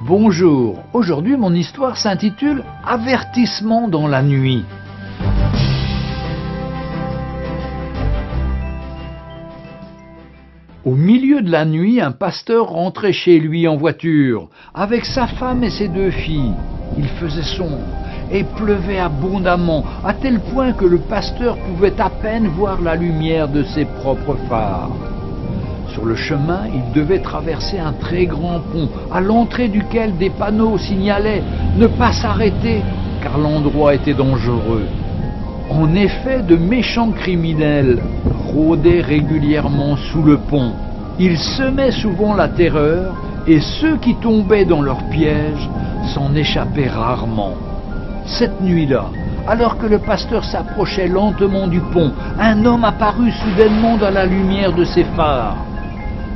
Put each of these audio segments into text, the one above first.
Bonjour, aujourd'hui mon histoire s'intitule « Avertissement dans la nuit ». Au milieu de la nuit, un pasteur rentrait chez lui en voiture, avec sa femme et ses 2 filles. Il faisait sombre et pleuvait abondamment, à tel point que le pasteur pouvait à peine voir la lumière de ses propres phares. Sur le chemin, il devait traverser un très grand pont, à l'entrée duquel des panneaux signalaient « Ne pas s'arrêter » car l'endroit était dangereux. En effet, de méchants criminels rôdaient régulièrement sous le pont. Ils semaient souvent la terreur et ceux qui tombaient dans leur piège s'en échappaient rarement. Cette nuit-là, alors que le pasteur s'approchait lentement du pont, un homme apparut soudainement dans la lumière de ses phares.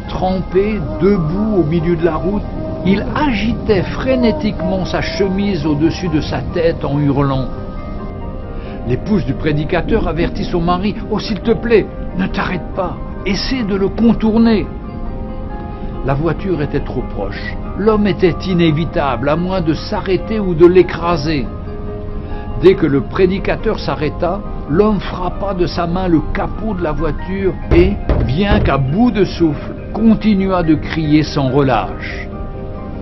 Trempé, debout au milieu de la route, il agitait frénétiquement sa chemise au-dessus de sa tête en hurlant. L'épouse du prédicateur avertit son mari « Oh, s'il te plaît, ne t'arrête pas, essaie de le contourner !» La voiture était trop proche. L'homme était inévitable, à moins de s'arrêter ou de l'écraser. Dès que le prédicateur s'arrêta, l'homme frappa de sa main le capot de la voiture et, bien qu'à bout de souffle, continua de crier sans relâche.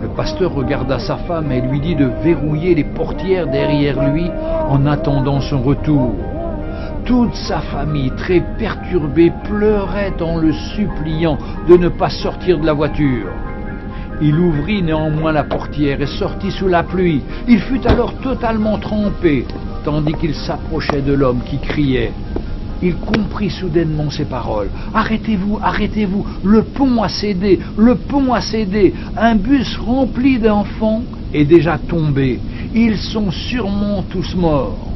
Le pasteur regarda sa femme et lui dit de verrouiller les portières derrière lui en attendant son retour. Toute sa famille, très perturbée, pleurait en le suppliant de ne pas sortir de la voiture. Il ouvrit néanmoins la portière et sortit sous la pluie. Il fut alors totalement trempé, tandis qu'il s'approchait de l'homme qui criait. Il comprit soudainement ces paroles. « Arrêtez-vous, arrêtez-vous, le pont a cédé, le pont a cédé. Un bus rempli d'enfants est déjà tombé. Ils sont sûrement tous morts. »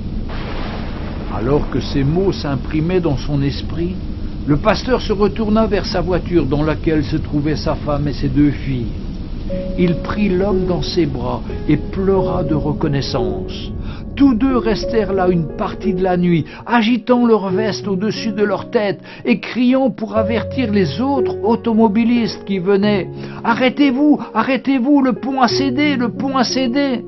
Alors que ces mots s'imprimaient dans son esprit, le pasteur se retourna vers sa voiture dans laquelle se trouvaient sa femme et ses 2 filles. Il prit l'homme dans ses bras et pleura de reconnaissance. Tous 2 restèrent là une partie de la nuit, agitant leurs vestes au-dessus de leur tête et criant pour avertir les autres automobilistes qui venaient. « Arrêtez-vous, arrêtez-vous, le pont a cédé, le pont a cédé !»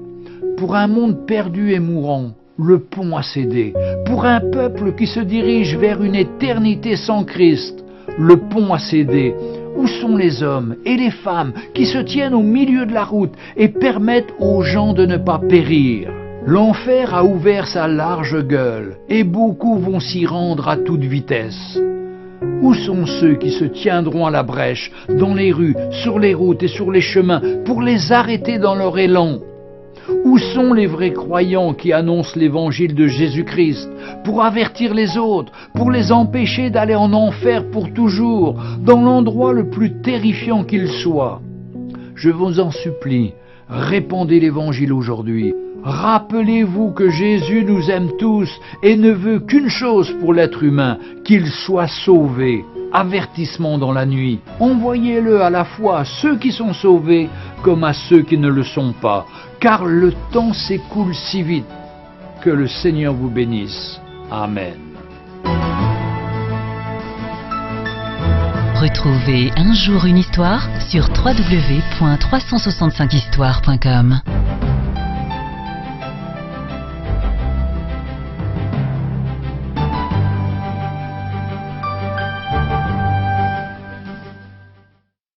Pour un monde perdu et mourant, le pont a cédé. Pour un peuple qui se dirige vers une éternité sans Christ, le pont a cédé. Où sont les hommes et les femmes qui se tiennent au milieu de la route et permettent aux gens de ne pas périr? L'enfer a ouvert sa large gueule et beaucoup vont s'y rendre à toute vitesse. Où sont ceux qui se tiendront à la brèche, dans les rues, sur les routes et sur les chemins, pour les arrêter dans leur élan? Où sont les vrais croyants qui annoncent l'évangile de Jésus-Christ pour avertir les autres, pour les empêcher d'aller en enfer pour toujours, dans l'endroit le plus terrifiant qu'il soit? Je vous en supplie, répandez l'évangile aujourd'hui. Rappelez-vous que Jésus nous aime tous et ne veut qu'une chose pour l'être humain, qu'il soit sauvé. Avertissement dans la nuit. Envoyez-le à la fois à ceux qui sont sauvés comme à ceux qui ne le sont pas, car le temps s'écoule si vite. Que le Seigneur vous bénisse. Amen. Retrouvez Un jour une histoire sur www.365histoire.com.